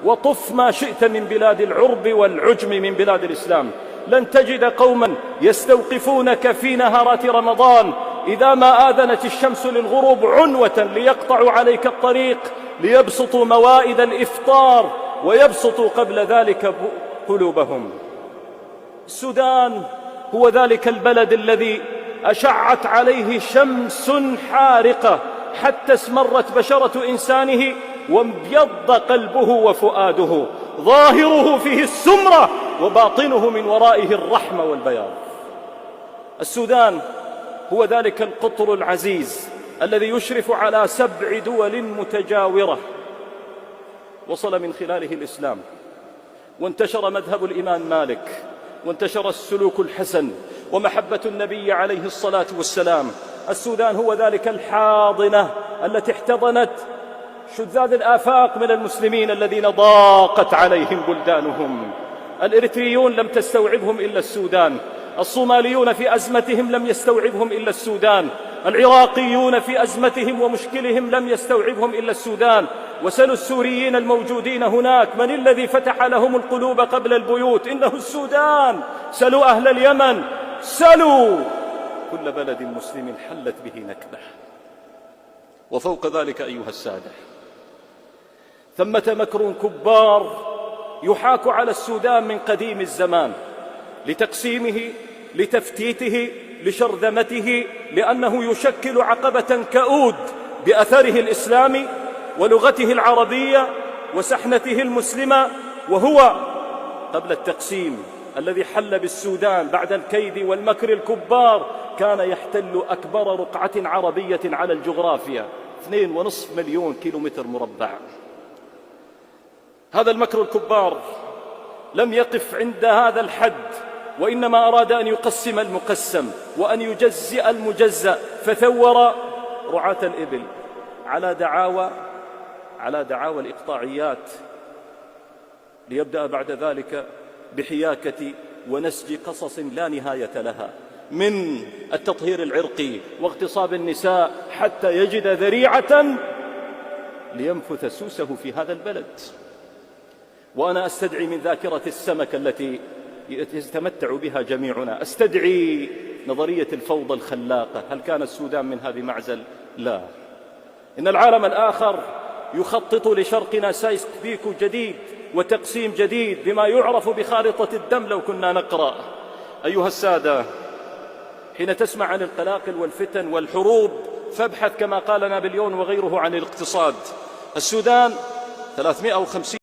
وطف ما شئت من بلاد العرب والعجم من بلاد الإسلام، لن تجد قوما يستوقفونك في نهارات رمضان إذا ما آذنت الشمس للغروب عنوة ليقطعوا عليك الطريق ليبسطوا موائد الإفطار ويبسطوا قبل ذلك قلوبهم. السودان هو ذلك البلد الذي أشعت عليه شمس حارقة حتى اسمرت بشرة إنسانه وابيض قلبه وفؤاده، ظاهره فيه السمرة وباطنه من ورائه الرحمة والبياض. السودان هو ذلك القطر العزيز الذي يشرف على 7 دول متجاورة، وصل من خلاله الإسلام، وانتشر مذهب الإمام مالك، وانتشر السلوك الحسن ومحبة النبي عليه الصلاة والسلام. السودان هو ذلك الحاضنة التي احتضنت شذاذ الآفاق من المسلمين الذين ضاقت عليهم بلدانهم. الإريتريون لم تستوعبهم إلا السودان، الصوماليون في أزمتهم لم يستوعبهم إلا السودان، العراقيون في أزمتهم ومشكلهم لم يستوعبهم إلا السودان. وسلوا السوريين الموجودين هناك من الذي فتح لهم القلوب قبل البيوت؟ إنه السودان. سلوا أهل اليمن، سلوا كل بلد مسلم حلت به نكبة. وفوق ذلك أيها السادة، ثمة مكر كبار يحاك على السودان من قديم الزمان لتقسيمه، لتفتيته، لشرذمته، لأنه يشكل عقبة كؤود بأثره الإسلامي ولغته العربية وسحنته المسلمة. وهو قبل التقسيم الذي حل بالسودان بعد الكيد والمكر الكبار كان يحتل أكبر رقعة عربية على الجغرافيا، 2.5 مليون كيلومتر مربع. هذا المكر الكبار لم يقف عند هذا الحد، وإنما أراد أن يقسم المقسم وأن يجزئ المجزأ، فثور رعاة الإبل على دعاوى الإقطاعيات، ليبدأ بعد ذلك بحياكة ونسج قصص لا نهاية لها من التطهير العرقي واغتصاب النساء حتى يجد ذريعة لينفث سوسه في هذا البلد. وأنا أستدعي من ذاكرة السمك التي يتمتع بها جميعنا، أستدعي نظرية الفوضى الخلاقة. هل كان السودان من هذه معزل؟ لا. إن العالم الآخر يخطط لشرقنا سيسبيك جديد وتقسيم جديد بما يعرف بخارطة الدم لو كنا نقرأ. أيها السادة، حين تسمع عن القلاقل والفتن والحروب فابحث كما قال نابليون وغيره عن الاقتصاد. السودان 350